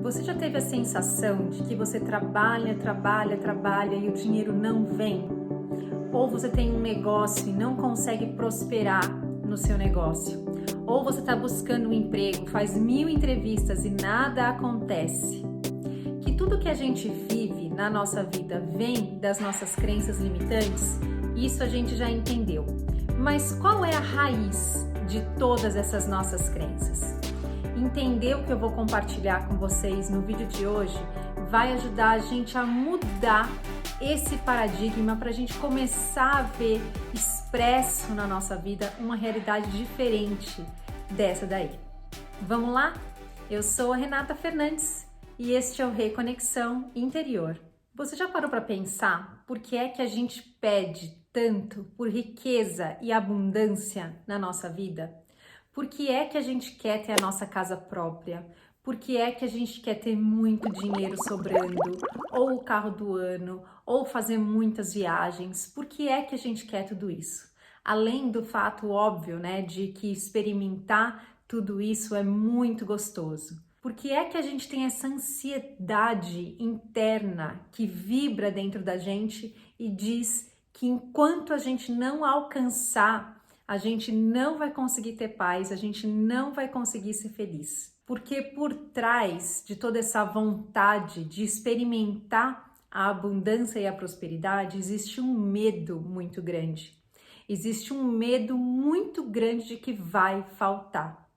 Você já teve a sensação de que você trabalha e o dinheiro não vem? Ou você tem um negócio e não consegue prosperar no seu negócio? Ou você está buscando um emprego, faz 1000 entrevistas e nada acontece? Que tudo que a gente vive na nossa vida vem das nossas crenças limitantes? Isso a gente já entendeu. Mas qual é a raiz de todas essas nossas crenças? Entender o que eu vou compartilhar com vocês no vídeo de hoje vai ajudar a gente a mudar esse paradigma para a gente começar a ver expresso na nossa vida uma realidade diferente dessa daí. Vamos lá? Eu sou a Renata Fernandes e este é o Reconexão Interior. Você já parou para pensar por que é que a gente pede tanto por riqueza e abundância na nossa vida? Por que é que a gente quer ter a nossa casa própria? Por que é que a gente quer ter muito dinheiro sobrando? Ou o carro do ano? Ou fazer muitas viagens? Por que é que a gente quer tudo isso? Além do fato óbvio, né, de que experimentar tudo isso é muito gostoso. Por que é que a gente tem essa ansiedade interna que vibra dentro da gente e diz que enquanto a gente não alcançar, a gente não vai conseguir ter paz, a gente não vai conseguir ser feliz? Porque por trás de toda essa vontade de experimentar a abundância e a prosperidade, existe um medo muito grande. Existe um medo muito grande de que vai faltar.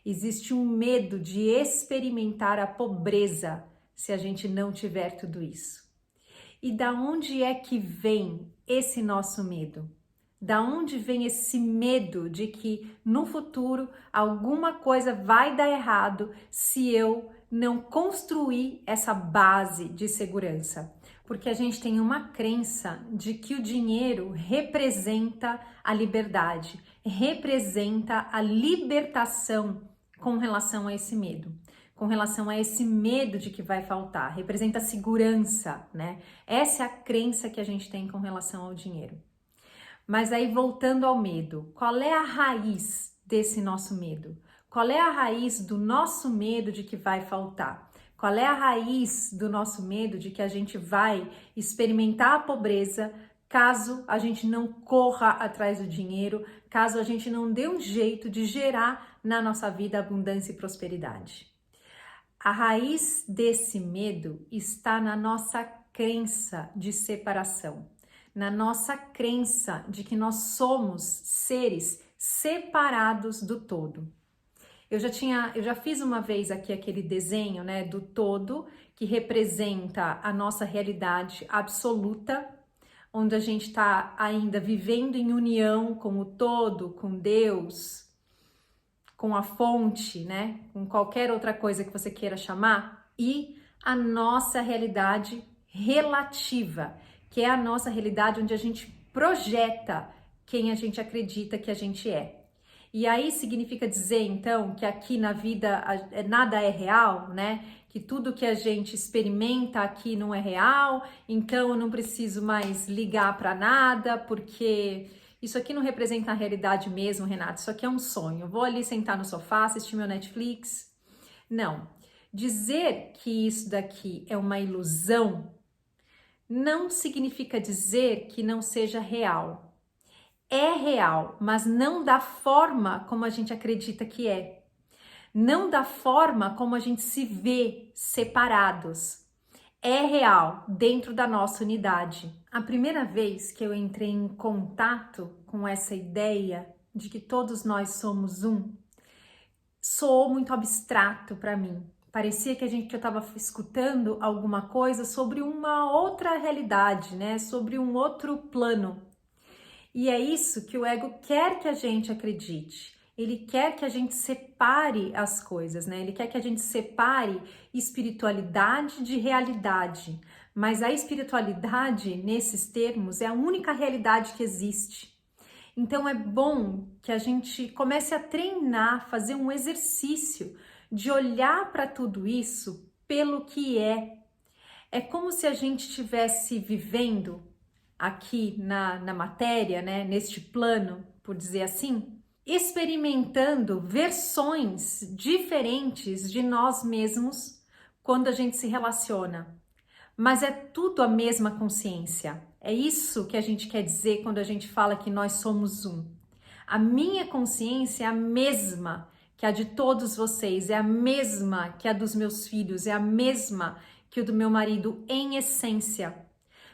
Existe um medo de experimentar a pobreza se a gente não tiver tudo isso. E da onde é que vem esse nosso medo? Da onde vem esse medo de que no futuro alguma coisa vai dar errado se eu não construir essa base de segurança? Porque a gente tem uma crença de que o dinheiro representa a liberdade, representa a libertação com relação a esse medo. Com relação a esse medo de que vai faltar, representa segurança, né? Essa é a crença que a gente tem com relação ao dinheiro. Mas aí, voltando ao medo, qual é a raiz desse nosso medo? Qual é a raiz do nosso medo de que vai faltar? Qual é a raiz do nosso medo de que a gente vai experimentar a pobreza caso a gente não corra atrás do dinheiro, caso a gente não dê um jeito de gerar na nossa vida abundância e prosperidade? A raiz desse medo está na nossa crença de separação, na nossa crença de que nós somos seres separados do todo. Eu já fiz uma vez aqui aquele desenho, né, do todo, que representa a nossa realidade absoluta, onde a gente está ainda vivendo em união com o todo, com Deus, com a fonte, né, com qualquer outra coisa que você queira chamar, e a nossa realidade relativa, que é a nossa realidade onde a gente projeta quem a gente acredita que a gente é. E aí significa dizer, então, que aqui na vida nada é real, né? Que tudo que a gente experimenta aqui não é real, então eu não preciso mais ligar para nada, porque isso aqui não representa a realidade mesmo, Renato, isso aqui é um sonho. Eu vou ali sentar no sofá, assistir meu Netflix. Não. Dizer que isso daqui é uma ilusão não significa dizer que não seja real. É real, mas não da forma como a gente acredita que é. Não da forma como a gente se vê separados. É real dentro da nossa unidade. A primeira vez que eu entrei em contato com essa ideia de que todos nós somos um, soou muito abstrato para mim. Parecia que eu estava escutando alguma coisa sobre uma outra realidade, né? Sobre um outro plano. E é isso que o ego quer que a gente acredite. Ele quer que a gente separe as coisas, né? Ele quer que a gente separe espiritualidade de realidade. Mas a espiritualidade, nesses termos, é a única realidade que existe. Então é bom que a gente comece a treinar, fazer um exercício de olhar para tudo isso pelo que é. É como se a gente estivesse vivendo aqui na matéria, né, neste plano, por dizer assim, experimentando versões diferentes de nós mesmos quando a gente se relaciona, mas é tudo a mesma consciência. É isso que a gente quer dizer quando a gente fala que nós somos um. A minha consciência é a mesma que a de todos vocês, é a mesma que a dos meus filhos, é a mesma que o do meu marido em essência.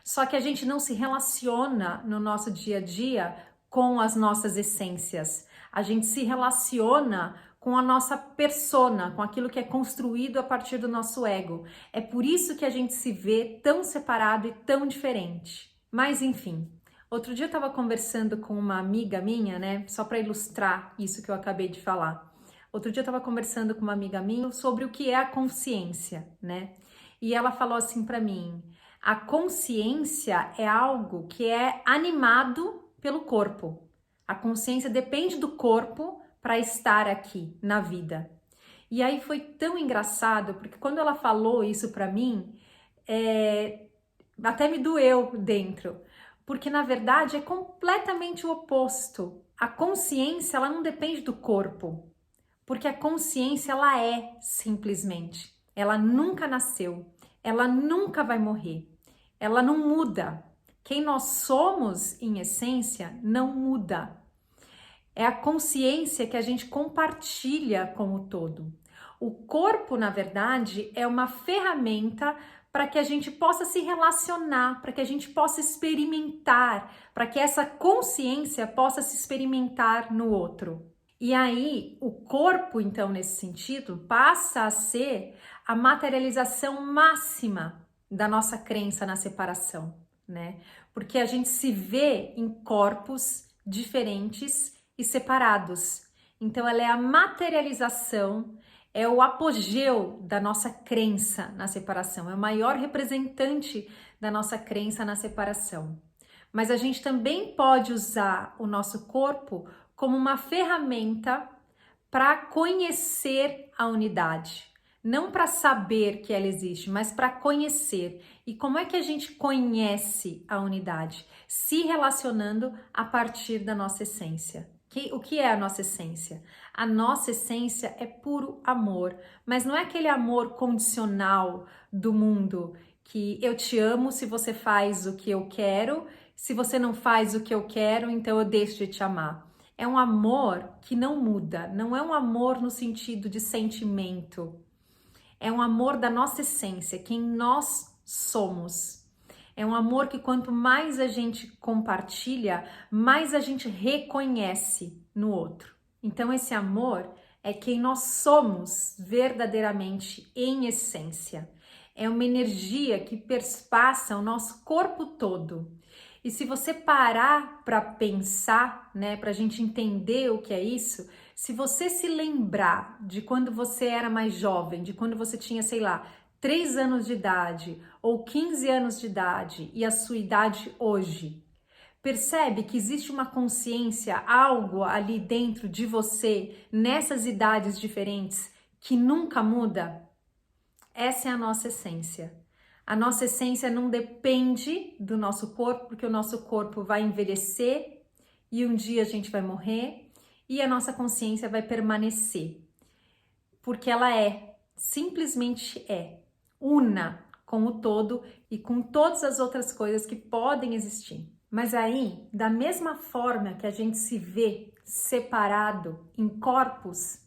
Só que a gente não se relaciona no nosso dia a dia com as nossas essências. A gente se relaciona com a nossa persona, com aquilo que é construído a partir do nosso ego. É por isso que a gente se vê tão separado e tão diferente. Mas enfim, outro dia eu estava conversando com uma amiga minha, né? Só para ilustrar isso que eu acabei de falar. Outro dia eu estava conversando com uma amiga minha sobre o que é a consciência, né? E ela falou assim para mim: a consciência é algo que é animado pelo corpo. A consciência depende do corpo para estar aqui na vida. E aí foi tão engraçado, porque quando ela falou isso para mim, até me doeu dentro, porque na verdade é completamente o oposto. A consciência, ela não depende do corpo, porque a consciência, ela é simplesmente. Ela nunca nasceu, ela nunca vai morrer, ela não muda. Quem nós somos em essência não muda. É a consciência que a gente compartilha com o todo. O corpo, na verdade, é uma ferramenta para que a gente possa se relacionar, para que a gente possa experimentar, para que essa consciência possa se experimentar no outro. E aí, o corpo, então, nesse sentido, passa a ser a materialização máxima da nossa crença na separação, né? Porque a gente se vê em corpos diferentes e separados. Então, ela é a materialização, é o apogeu da nossa crença na separação, é o maior representante da nossa crença na separação. Mas a gente também pode usar o nosso corpo como uma ferramenta para conhecer a unidade. Não para saber que ela existe, mas para conhecer. E como é que a gente conhece a unidade? Se relacionando a partir da nossa essência. O que é a nossa essência? A nossa essência é puro amor, mas não é aquele amor condicional do mundo, que eu te amo se você faz o que eu quero, se você não faz o que eu quero, então eu deixo de te amar. É um amor que não muda, não é um amor no sentido de sentimento. É um amor da nossa essência, quem nós somos. É um amor que quanto mais a gente compartilha, mais a gente reconhece no outro. Então esse amor é quem nós somos verdadeiramente em essência. É uma energia que perspassa o nosso corpo todo. E se você parar para pensar, né, para a gente entender o que é isso, se você se lembrar de quando você era mais jovem, de quando você tinha, sei lá, 3 anos de idade ou 15 anos de idade e a sua idade hoje, percebe que existe uma consciência, algo ali dentro de você, nessas idades diferentes, que nunca muda? Essa é a nossa essência. A nossa essência não depende do nosso corpo, porque o nosso corpo vai envelhecer e um dia a gente vai morrer e a nossa consciência vai permanecer, porque ela simplesmente una com o todo e com todas as outras coisas que podem existir. Mas aí, da mesma forma que a gente se vê separado em corpos,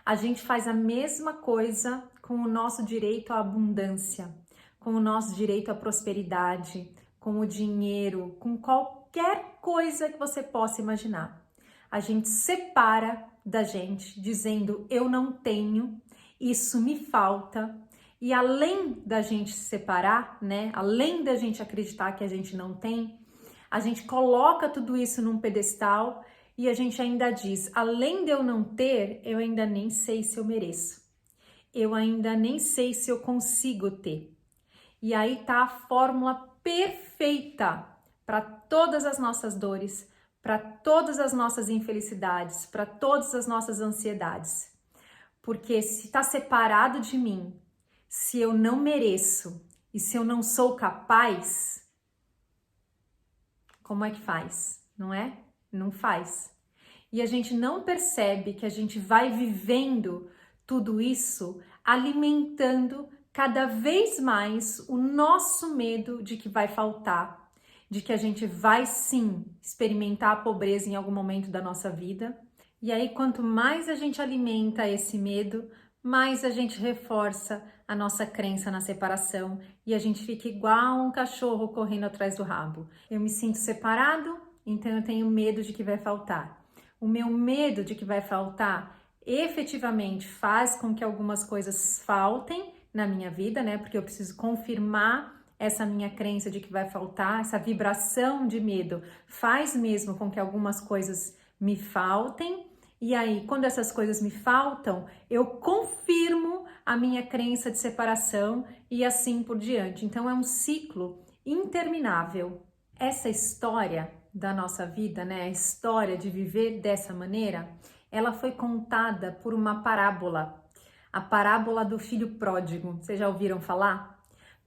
a gente faz a mesma coisa com o nosso direito à abundância, com o nosso direito à prosperidade, com o dinheiro, com qualquer coisa que você possa imaginar. A gente separa da gente dizendo eu não tenho, isso me falta. E além da gente se separar, né? Além da gente acreditar que a gente não tem, a gente coloca tudo isso num pedestal e a gente ainda diz, além de eu não ter, eu ainda nem sei se eu mereço. Eu ainda nem sei se eu consigo ter. E aí tá a fórmula perfeita para todas as nossas dores, para todas as nossas infelicidades, para todas as nossas ansiedades. Porque se tá separado de mim, se eu não mereço e se eu não sou capaz, como é que faz? Não é? Não faz. E a gente não percebe que a gente vai vivendo tudo isso alimentando cada vez mais o nosso medo de que vai faltar, de que a gente vai sim experimentar a pobreza em algum momento da nossa vida. E aí, quanto mais a gente alimenta esse medo, mais a gente reforça a nossa crença na separação e a gente fica igual um cachorro correndo atrás do rabo. Eu me sinto separado, então eu tenho medo de que vai faltar. O meu medo de que vai faltar efetivamente faz com que algumas coisas faltem na minha vida, né? Porque eu preciso confirmar essa minha crença de que vai faltar, essa vibração de medo faz mesmo com que algumas coisas me faltem. E aí, quando essas coisas me faltam, eu confirmo a minha crença de separação e assim por diante. Então, é um ciclo interminável. Essa história da nossa vida, né, a história de viver dessa maneira, ela foi contada por uma parábola, a parábola do filho pródigo. Vocês já ouviram falar?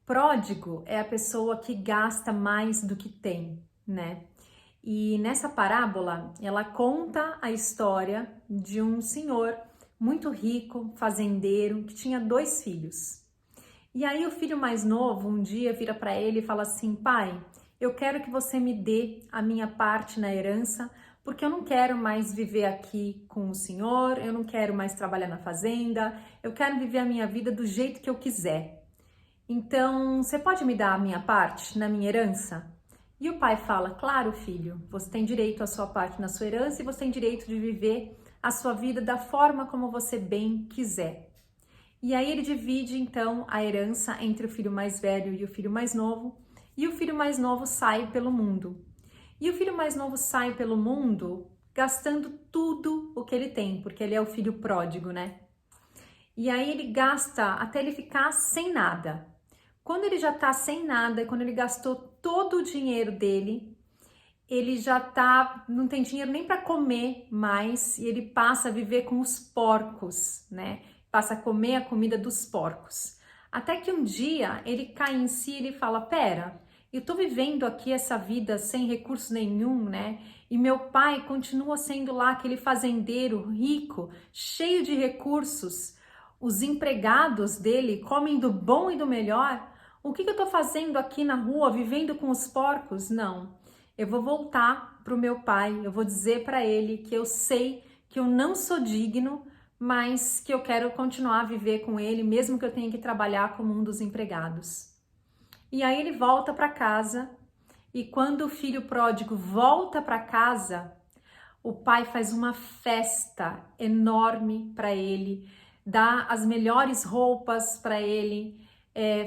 Pródigo é a pessoa que gasta mais do que tem, né? E nessa parábola, ela conta a história de um senhor muito rico, fazendeiro, que tinha 2 filhos. E aí o filho mais novo um dia vira para ele e fala assim: pai, eu quero que você me dê a minha parte na herança, porque eu não quero mais viver aqui com o senhor, eu não quero mais trabalhar na fazenda, eu quero viver a minha vida do jeito que eu quiser. Então, você pode me dar a minha parte na minha herança? E o pai fala: claro, filho, você tem direito à sua parte na sua herança e você tem direito de viver a sua vida da forma como você bem quiser. E aí ele divide então a herança entre o filho mais velho e o filho mais novo, e o filho mais novo sai pelo mundo. E o filho mais novo sai pelo mundo gastando tudo o que ele tem, porque ele é o filho pródigo, né? E aí ele gasta até ele ficar sem nada. Quando ele já tá sem nada, quando ele gastou todo o dinheiro dele, ele já não tem dinheiro nem para comer mais e ele passa a viver com os porcos, né? Passa a comer a comida dos porcos. Até que um dia ele cai em si e ele fala: pera, eu tô vivendo aqui essa vida sem recurso nenhum, né? E meu pai continua sendo lá aquele fazendeiro rico, cheio de recursos. Os empregados dele comem do bom e do melhor. O que eu tô fazendo aqui na rua, vivendo com os porcos? Não. Eu vou voltar pro meu pai, eu vou dizer para ele que eu sei que eu não sou digno, mas que eu quero continuar a viver com ele, mesmo que eu tenha que trabalhar como um dos empregados. E aí ele volta para casa, e quando o filho pródigo volta para casa, o pai faz uma festa enorme para ele, dá as melhores roupas para ele,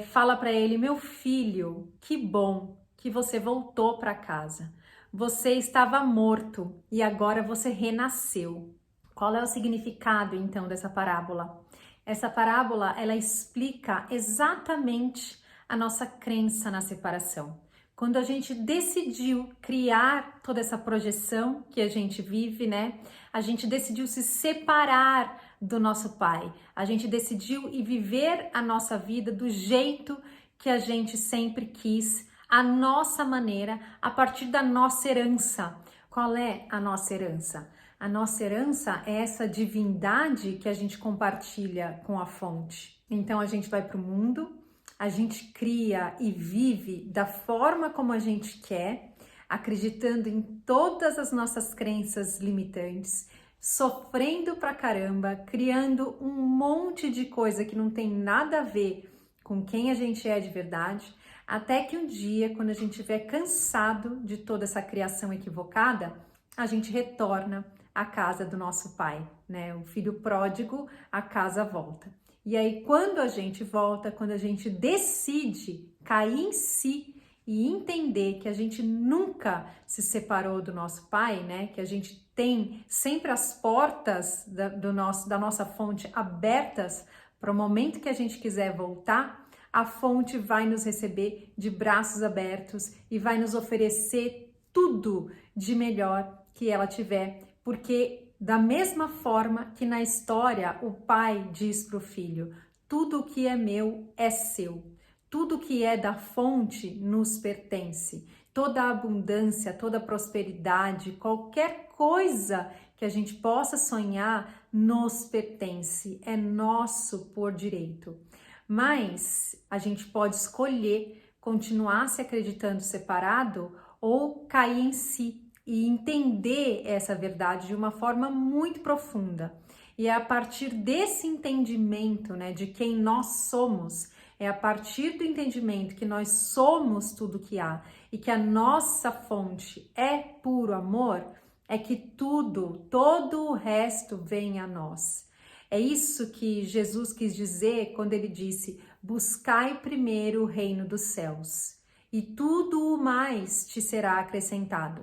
fala para ele: meu filho, que bom que você voltou para casa. Você estava morto e agora você renasceu. Qual é o significado então dessa parábola? Essa parábola, ela explica exatamente a nossa crença na separação. Quando a gente decidiu criar toda essa projeção que a gente vive, né? A gente decidiu se separar do nosso pai. A gente decidiu ir viver a nossa vida do jeito que a gente sempre quis, a nossa maneira, a partir da nossa herança. Qual é a nossa herança? A nossa herança é essa divindade que a gente compartilha com a fonte. Então a gente vai para o mundo, a gente cria e vive da forma como a gente quer, acreditando em todas as nossas crenças limitantes, sofrendo pra caramba, criando um monte de coisa que não tem nada a ver com quem a gente é de verdade, até que um dia, quando a gente estiver cansado de toda essa criação equivocada, a gente retorna à casa do nosso pai, né? O filho pródigo, a casa volta. E aí, quando a gente volta, quando a gente decide cair em si e entender que a gente nunca se separou do nosso pai, né? Que a gente tem sempre as portas da nossa fonte abertas para o momento que a gente quiser voltar, a fonte vai nos receber de braços abertos e vai nos oferecer tudo de melhor que ela tiver, porque da mesma forma que na história o pai diz para o filho: tudo o que é meu é seu, tudo que é da fonte nos pertence, toda a abundância, toda a prosperidade, qualquer coisa que a gente possa sonhar nos pertence, é nosso por direito. Mas a gente pode escolher continuar se acreditando separado ou cair em si e entender essa verdade de uma forma muito profunda. E é a partir desse entendimento, né, de quem nós somos, é a partir do entendimento que nós somos tudo que há e que a nossa fonte é puro amor, é que todo o resto vem a nós. É isso que Jesus quis dizer quando ele disse: buscai primeiro o reino dos céus, e tudo o mais te será acrescentado.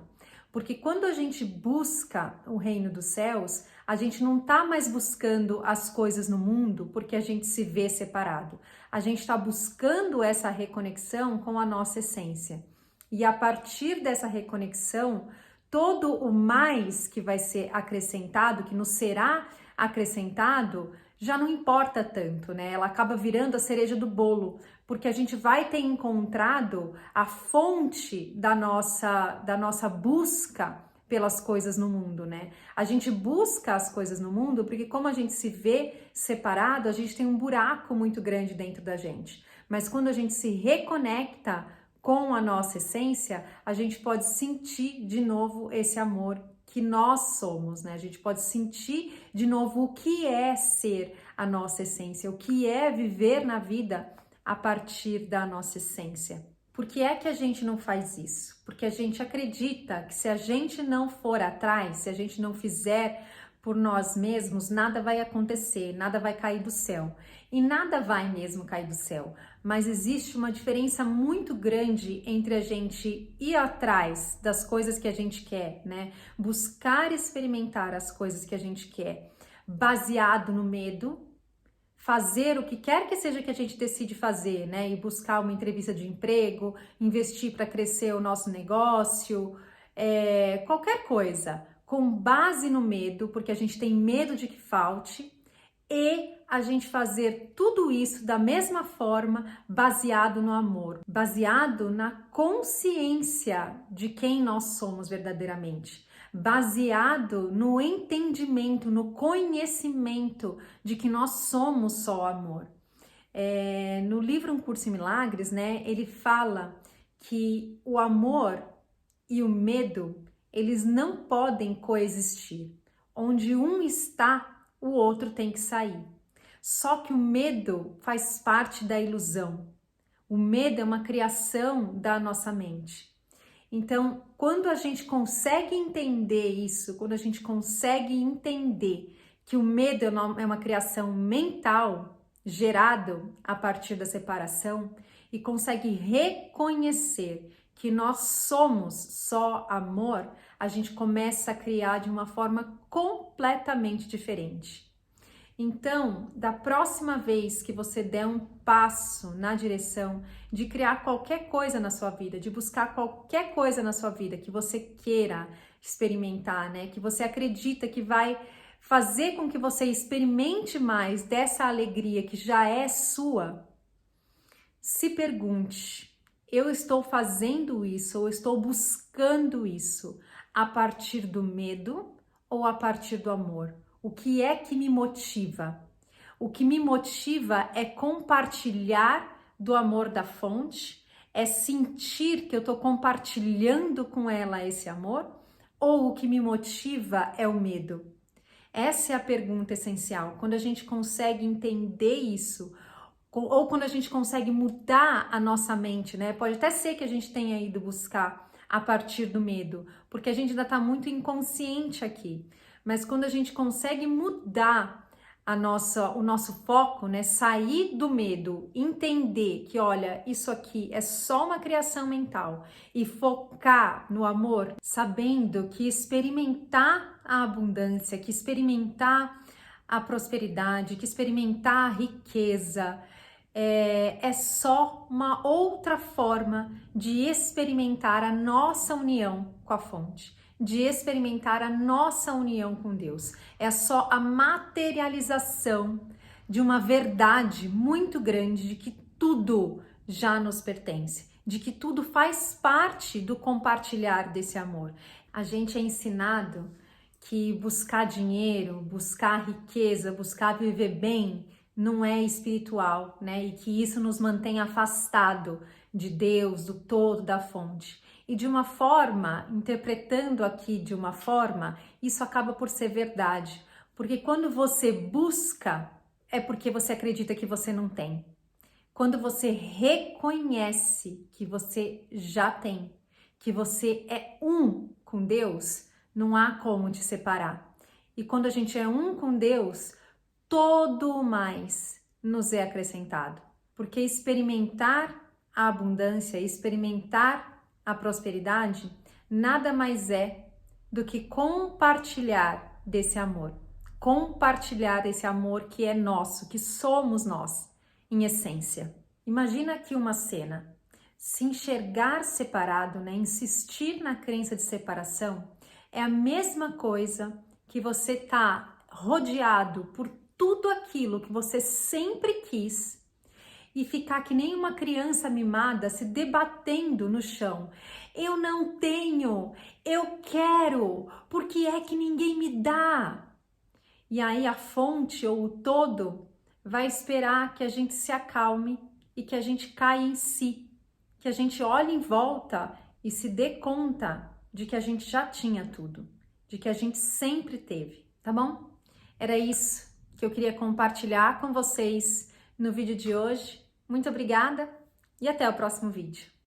Porque quando a gente busca o reino dos céus, a gente não está mais buscando as coisas no mundo porque a gente se vê separado. A gente está buscando essa reconexão com a nossa essência. E a partir dessa reconexão, todo o mais que vai ser acrescentado, que nos será acrescentado, já não importa tanto, né? Ela acaba virando a cereja do bolo, porque a gente vai ter encontrado a fonte da nossa busca pelas coisas no mundo, né? A gente busca as coisas no mundo porque como a gente se vê separado, a gente tem um buraco muito grande dentro da gente. Mas quando a gente se reconecta com a nossa essência, a gente pode sentir de novo esse amor que nós somos, né? A gente pode sentir de novo o que é ser a nossa essência, o que é viver na vida a partir da nossa essência. Por que é que a gente não faz isso? Porque a gente acredita que se a gente não for atrás, se a gente não fizer por nós mesmos, nada vai acontecer, nada vai cair do céu. E nada vai mesmo cair do céu. Mas existe uma diferença muito grande entre a gente ir atrás das coisas que a gente quer, né? Buscar experimentar as coisas que a gente quer, baseado no medo, fazer o que quer que seja que a gente decide fazer, né? E buscar uma entrevista de emprego, investir para crescer o nosso negócio, qualquer coisa, com base no medo, porque a gente tem medo de que falte, e a gente fazer tudo isso da mesma forma, baseado no amor, baseado na consciência de quem nós somos verdadeiramente, baseado no entendimento, no conhecimento de que nós somos só amor. No livro Um Curso em Milagres, né, ele fala que o amor e o medo, eles não podem coexistir. Onde um está, o outro tem que sair. Só que o medo faz parte da ilusão. O medo é uma criação da nossa mente. Então, quando a gente consegue entender isso, quando a gente consegue entender que o medo é uma criação mental gerado a partir da separação e consegue reconhecer que nós somos só amor, a gente começa a criar de uma forma completamente diferente. Então, da próxima vez que você der um passo na direção de criar qualquer coisa na sua vida, de buscar qualquer coisa na sua vida que você queira experimentar, né? Que você acredita que vai fazer com que você experimente mais dessa alegria que já é sua, se pergunte: eu estou fazendo isso ou estou buscando isso a partir do medo ou a partir do amor? O que é que me motiva? O que me motiva é compartilhar do amor da fonte, é sentir que eu estou compartilhando com ela esse amor, ou o que me motiva é o medo? Essa é a pergunta essencial. Quando a gente consegue entender isso, ou quando a gente consegue mudar a nossa mente, né? Pode até ser que a gente tenha ido buscar a partir do medo, porque a gente ainda está muito inconsciente aqui. Mas quando a gente consegue mudar o nosso foco, né? Sair do medo, entender que, olha, isso aqui é só uma criação mental e focar no amor, sabendo que experimentar a abundância, que experimentar a prosperidade, que experimentar a riqueza, é só uma outra forma de experimentar a nossa união com a fonte, de experimentar a nossa união com Deus. É só a materialização de uma verdade muito grande de que tudo já nos pertence, de que tudo faz parte do compartilhar desse amor. A gente é ensinado que buscar dinheiro, buscar riqueza, buscar viver bem não é espiritual, né? E que isso nos mantém afastado de Deus, do todo, da fonte. E de uma forma, interpretando aqui de uma forma, isso acaba por ser verdade. Porque quando você busca, é porque você acredita que você não tem. Quando você reconhece que você já tem, que você é um com Deus, não há como te separar. E quando a gente é um com Deus, todo o mais nos é acrescentado. Porque experimentar a abundância, experimentar a prosperidade, nada mais é do que compartilhar desse amor. Compartilhar esse amor que é nosso, que somos nós, em essência. Imagina aqui uma cena. Se enxergar separado, né, insistir na crença de separação, é a mesma coisa que você tá rodeado por tudo aquilo que você sempre quis e ficar que nem uma criança mimada se debatendo no chão. Eu não tenho, eu quero, porque é que ninguém me dá. E aí a fonte ou o todo vai esperar que a gente se acalme e que a gente caia em si, que a gente olhe em volta e se dê conta de que a gente já tinha tudo, de que a gente sempre teve, tá bom? Era isso que eu queria compartilhar com vocês no vídeo de hoje. Muito obrigada e até o próximo vídeo.